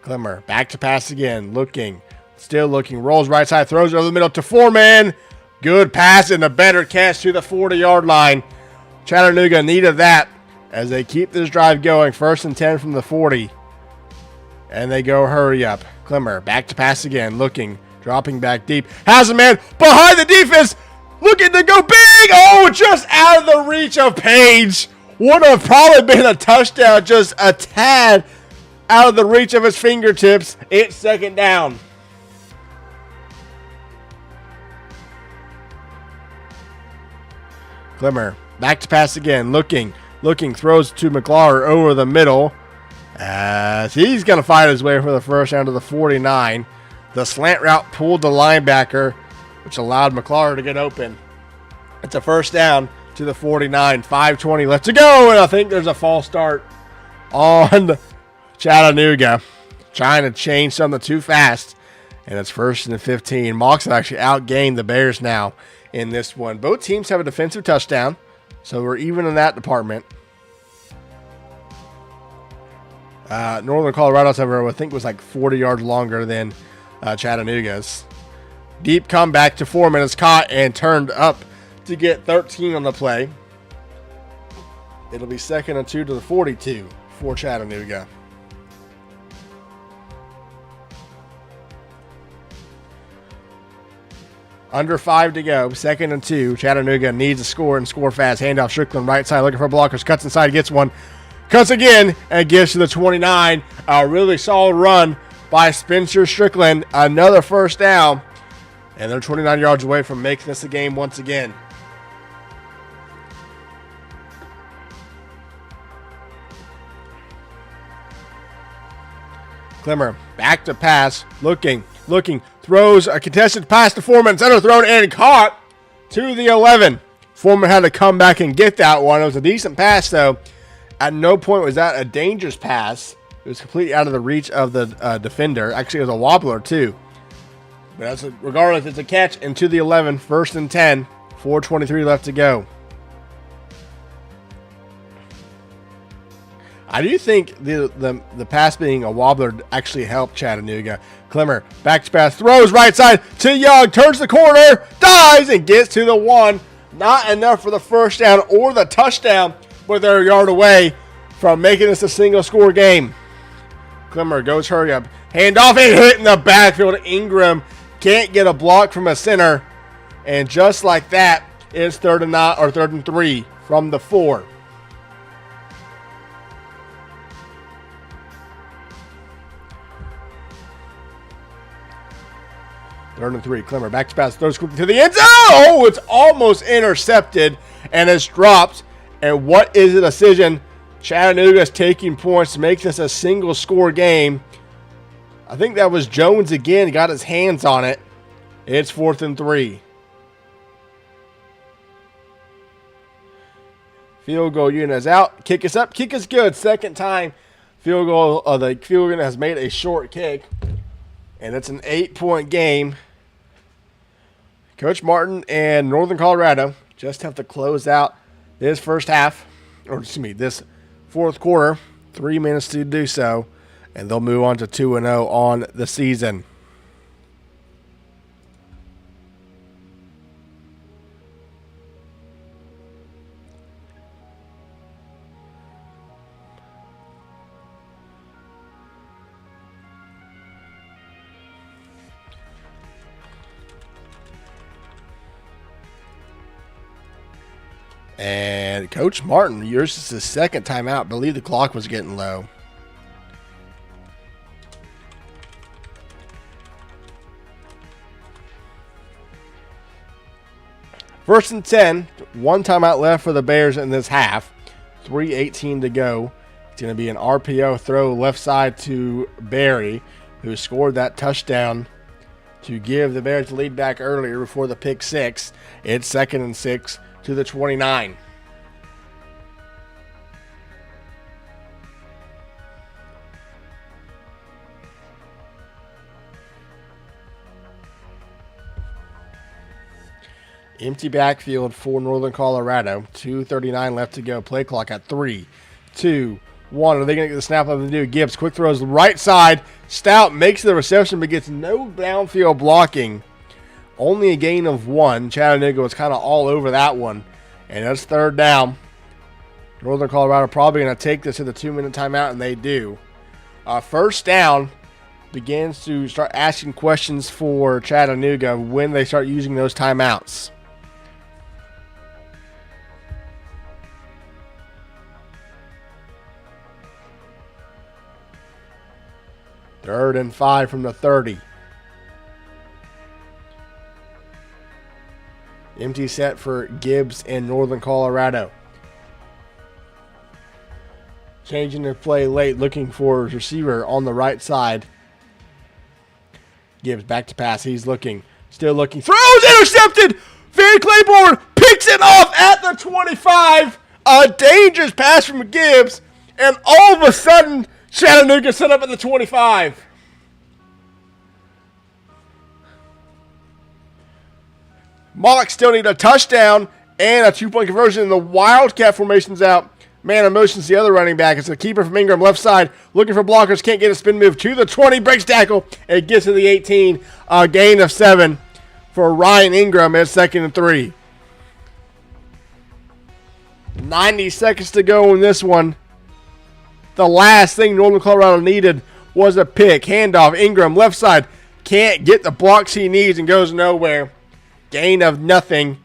Clemmer, back to pass again, looking, still looking, rolls right side, throws it over the middle to Foreman. Good pass and a better catch to the 40-yard line. Chattanooga needed that as they keep this drive going. 1st and 10 from the 40. And they go hurry up. Clemmer, back to pass again, looking, dropping back deep. Has a man behind the defense, looking to go big. Oh, just out of the reach of Page. Would have probably been a touchdown, just a tad out of the reach of his fingertips. It's 2nd down. Clemmer, back to pass again, looking, throws to McLaurin over the middle. As he's going to fight his way for the first down to the 49. The slant route pulled the linebacker, which allowed McLaurin to get open. It's a 1st down to the 49. 5:20 left to go, and I think there's a false start on Chattanooga. Trying to change something too fast, and it's 1st and 15. Mox have actually outgained the Bears now in this one. Both teams have a defensive touchdown, so we're even in that department. Northern Colorado's, however, I think was like 40 yards longer than Chattanooga's. Deep comeback to Foreman is caught and turned up to get 13 on the play. It'll be 2nd and 2 to the 42 for Chattanooga. Under 5 to go. 2nd and 2. Chattanooga needs to score and score fast. Handoff Strickland right side looking for blockers. Cuts inside, gets one. Cuts again and gives to the 29. A really solid run by Spencer Strickland. Another 1st down. And they're 29 yards away from making this a game once again. Clemmer back to pass. Looking. Throws a contested pass to Foreman. It's underthrown and caught to the 11. Foreman had to come back and get that one. It was a decent pass, though. At no point was that a dangerous pass. It was completely out of the reach of the defender. Actually, it was a wobbler, too. But regardless, it's a catch into the 11. 1st and 10. 4:23 left to go. I do think the pass being a wobbler actually helped Chattanooga. Clemmer, back to pass, throws right side to Young, turns the corner, dives, and gets to the 1. Not enough for the 1st down or the touchdown, but they're a yard away from making this a single-score game. Clemmer goes hurry up, handoff and hit in the backfield. Ingram can't get a block from a center, and just like that, it's 3rd and 3 from the 4. Third and 3. Clemmer back to pass. Throws quickly to the end zone. Oh, it's almost intercepted and it's dropped. And what is the decision? Chattanooga is taking points to make this a single-score game. I think that was Jones again. Got his hands on it. It's 4th and 3. Field goal unit is out. Kick is up. Kick is good. 2nd time field goal. The field unit has made a short kick. And it's an 8-point game. Coach Martin and Northern Colorado just have to close out this first half, or excuse me, this 4th quarter. 3 minutes to do so, and they'll move on to 2-0 on the season. And Coach Martin, yours is the 2nd time out. I believe the clock was getting low. First and 10. 1 timeout left for the Bears in this half. 3:18 to go. It's going to be an RPO throw left side to Barry, who scored that touchdown to give the Bears the lead back earlier before the pick 6. It's 2nd and 6. To the 29. Empty backfield for Northern Colorado. 2:39 left to go. Play clock at 3, 2, one. Are they going to get the snap up and do? Gibbs, quick throws right side. Stout makes the reception but gets no downfield blocking. Only a gain of 1. Chattanooga was kind of all over that one. And that's third down. Northern Colorado probably going to take this to the 2-minute timeout, and they do. First down begins to start asking questions for Chattanooga when they start using those timeouts. Third and 5 from the 30. Empty set for Gibbs and Northern Colorado. Changing the play late, looking for his receiver on the right side. Gibbs back to pass. He's looking. Still looking. Throws intercepted! Van Claiborne picks it off at the 25. A dangerous pass from Gibbs. And all of a sudden, Chattanooga set up at the 25. Mock still need a touchdown and a 2-point conversion. And the Wildcat formation's out. Man in motion's the other running back. It's a keeper from Ingram, left side, looking for blockers. Can't get a spin move to the 20. Breaks tackle. It gets to the 18. A gain of 7 for Ryan Ingram at 2nd and 3. 90 seconds to go in this one. The last thing Northern Colorado needed was a pick. Handoff. Ingram, left side. Can't get the blocks he needs and goes nowhere. Gain of nothing.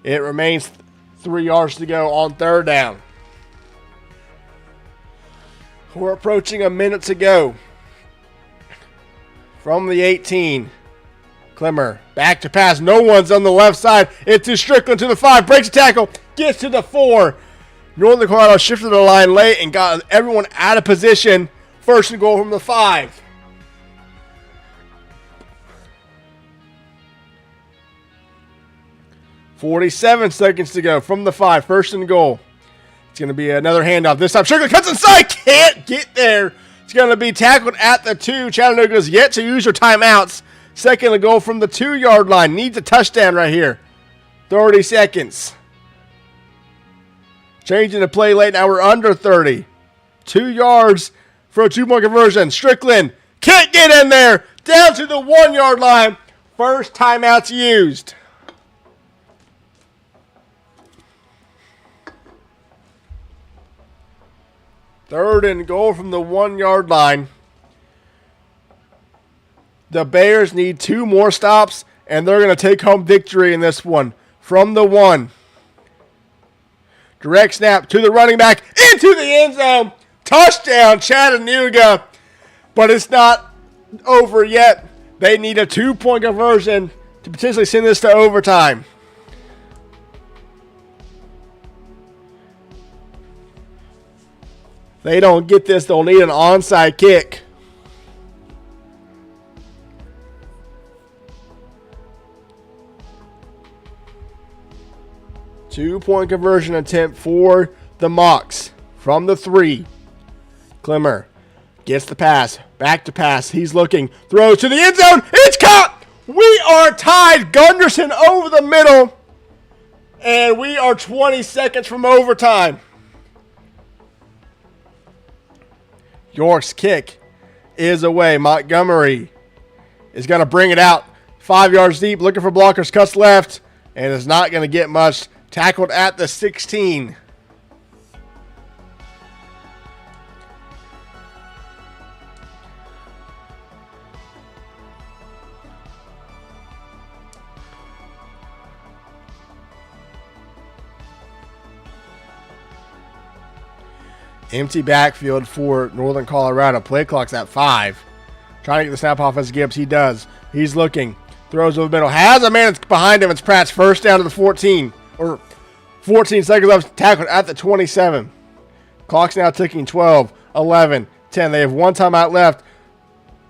It remains 3 yards to go on third down. We're approaching a minute to go. From the 18. Clemmer back to pass. No one's on the left side. It's to Strickland to the 5. Breaks the tackle. Gets to the 4. Northern Colorado shifted the line late and got everyone out of position. First and goal from the 5. .47 seconds to go from the 5. First and goal. It's going to be another handoff. This time, Strickland cuts inside. Can't get there. It's going to be tackled at the 2. Chattanooga's yet to use their timeouts. Second and goal from the 2-yard line. Needs a touchdown right here. 30 seconds. Changing the play late. Now we're under 30. 2 yards for a 2-point conversion. Strickland can't get in there. Down to the 1-yard line. First timeouts used. Third and goal from the 1-yard line. The Bears need 2 more stops, and they're going to take home victory in this one. From the 1. Direct snap to the running back. Into the end zone. Touchdown, Chattanooga. But it's not over yet. They need a 2-point conversion to potentially send this to overtime. They don't get this, they'll need an onside kick. Two-point conversion attempt for the Mocs from the 3. Clemmer gets the pass, back to pass. He's looking, throws to the end zone. It's caught. We are tied. Gunderson over the middle, and we are 20 seconds from overtime. York's kick is away. Montgomery is going to bring it out. 5 yards deep, looking for blockers, cuts left, and is not going to get much. Tackled at the 16. Empty backfield for Northern Colorado. Play clock's at 5. Trying to get the snap off as Gibbs. He does. He's looking. Throws over the middle. Has a man behind him. It's Pratt's first down to the 14. Or 14 seconds left. Tackled at the 27. Clock's now ticking. 12, 11, 10. They have 1 timeout left.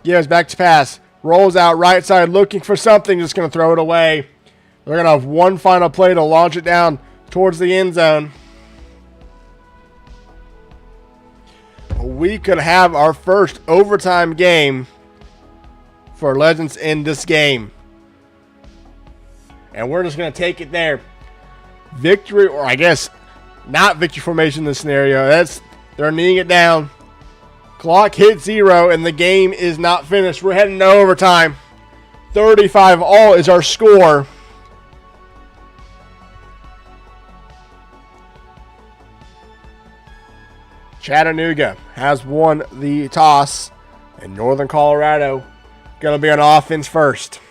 Gibbs back to pass. Rolls out right side looking for something. Just going to throw it away. They're going to have 1 final play to launch it down towards the end zone. We could have our first overtime game for Legends in this game. And we're just going to take it there. Victory, or I guess not victory formation in this scenario. They're kneeing it down. Clock hit 0, and the game is not finished. We're heading to overtime. 35-all is our score. Chattanooga has won the toss, and Northern Colorado going to be on offense first.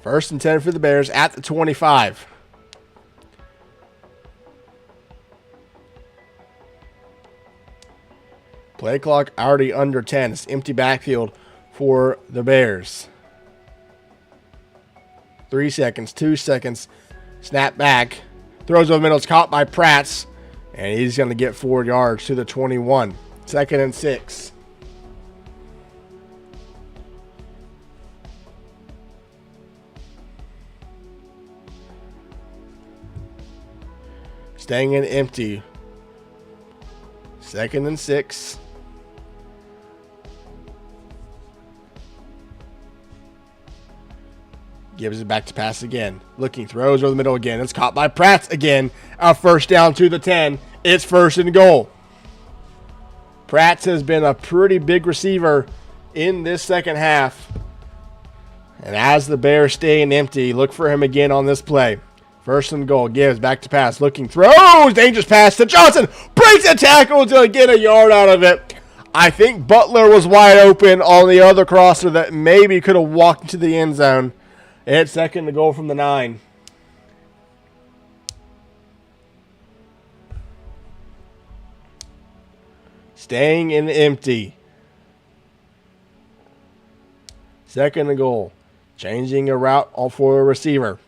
First and 10 for the Bears at the 25. Play clock already under 10. It's empty backfield for the Bears. 3 seconds, 2 seconds. Snap back. Throws over the middle. It's caught by Pratt. And he's going to get 4 yards to the 21. 2nd and 6. Staying in empty. 2nd and 6. Gives it back to pass again. Looking, throws over the middle again. It's caught by Pratt again. A first down to the 10. It's 1st and goal. Pratt has been a pretty big receiver in this second half. And as the Bears stay in empty, look for him again on this play. 1st and goal. Gives back to pass. Looking, throws. Dangerous pass to Johnson. Breaks a tackle to get a yard out of it. I think Butler was wide open on the other crosser that maybe could have walked into the end zone. It's 2nd and goal from the 9. Staying in empty. 2nd and goal. Changing a route for a receiver.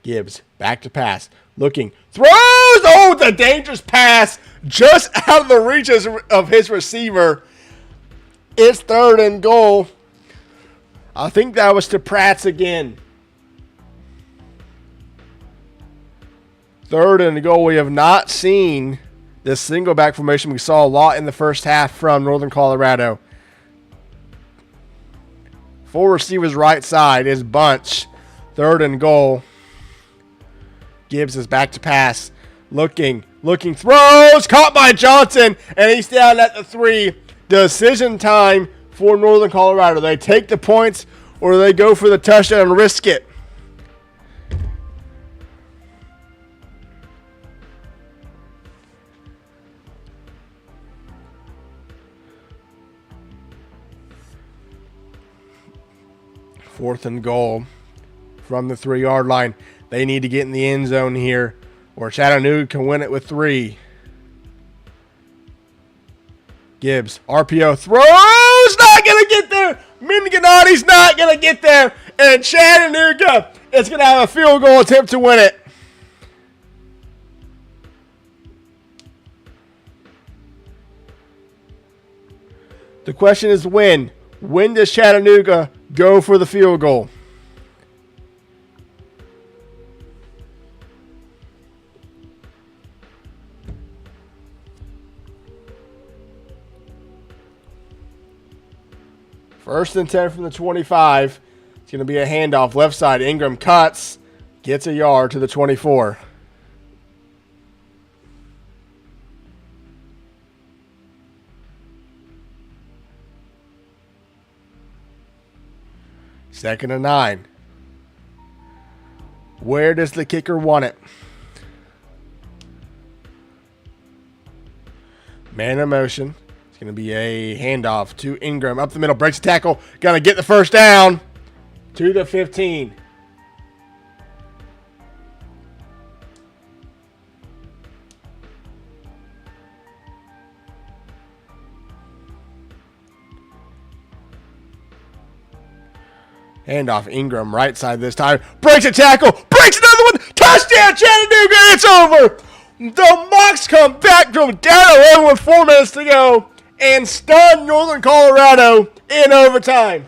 Gibbs back to pass. Looking. Throws. Oh, the dangerous pass. Just out of the reaches of his receiver. It's 3rd and goal. I think that was to Pratt again. 3rd and goal. We have not seen this single back formation we saw a lot in the first half from Northern Colorado. 4 receivers right side is bunch. 3rd and goal. Gibbs is back to pass. Looking, throws. Caught by Johnson, and he's down at the 3. Decision time for Northern Colorado. They take the points or they go for the touchdown and risk it. Fourth and goal from the 3-yard line. They need to get in the end zone here, or Chattanooga can win it with 3. Gibbs, RPO, throws, not going to get there. Minganati's not going to get there. And Chattanooga is going to have a field goal attempt to win it. The question is when. When does Chattanooga go for the field goal? First and 10 from the 25. It's going to be a handoff left side. Ingram cuts, gets a yard to the 24. Second and 9. Where does the kicker want it? Man in motion. Going to be a handoff to Ingram. Up the middle. Breaks the tackle. Going to get the first down to the 15. Handoff. Ingram right side this time. Breaks a tackle. Breaks another one. Touchdown Chattanooga. It's over. The Mocs come back from down 11 with 4 minutes to go and stun Northern Colorado in overtime.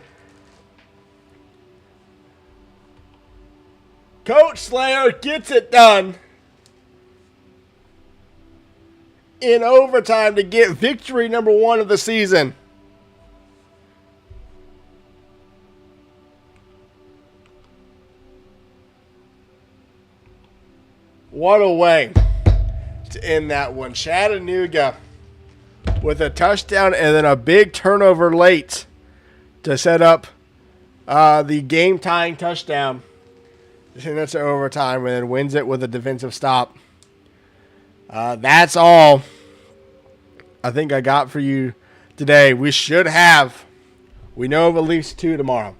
Coach Slayer gets it done in overtime to get victory number 1 of the season. What a way to end that one. Chattanooga with a touchdown and then a big turnover late to set up the game-tying touchdown. And that's overtime and then wins it with a defensive stop. That's all I think I got for you today. We know of at least 2 tomorrow.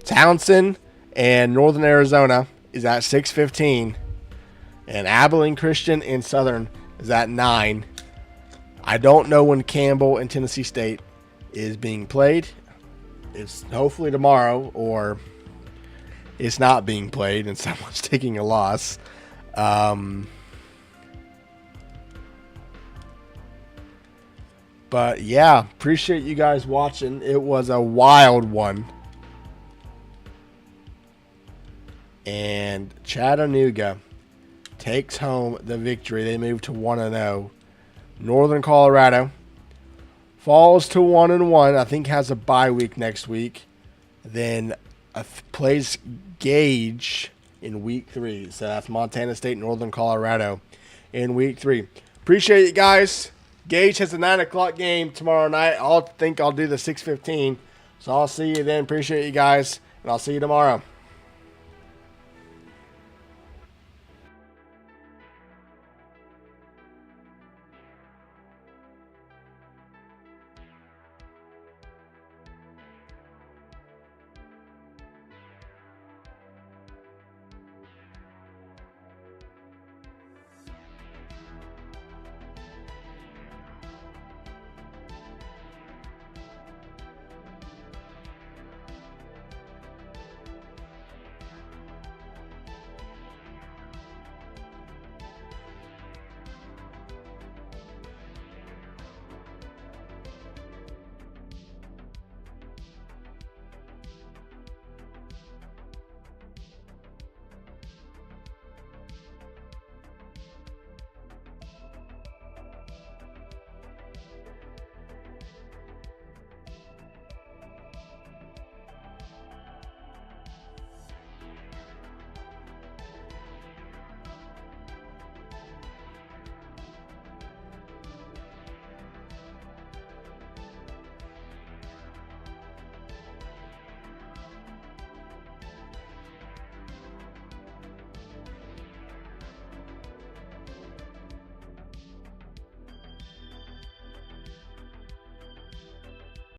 Townsend and Northern Arizona is at 6:15. And Abilene Christian and Southern is at 9. I don't know when Campbell and Tennessee State is being played. It's hopefully tomorrow, or it's not being played and someone's taking a loss. But yeah, appreciate you guys watching. It was a wild one. And Chattanooga takes home the victory. They move to 1-0. Northern Colorado falls to 1-1. I think has a bye week next week. Then plays Gage in week 3. So that's Montana State, Northern Colorado in week 3. Appreciate it, guys. Gage has a 9 o'clock game tomorrow night. I'll do the 6:15. So I'll see you then. Appreciate you guys, and I'll see you tomorrow.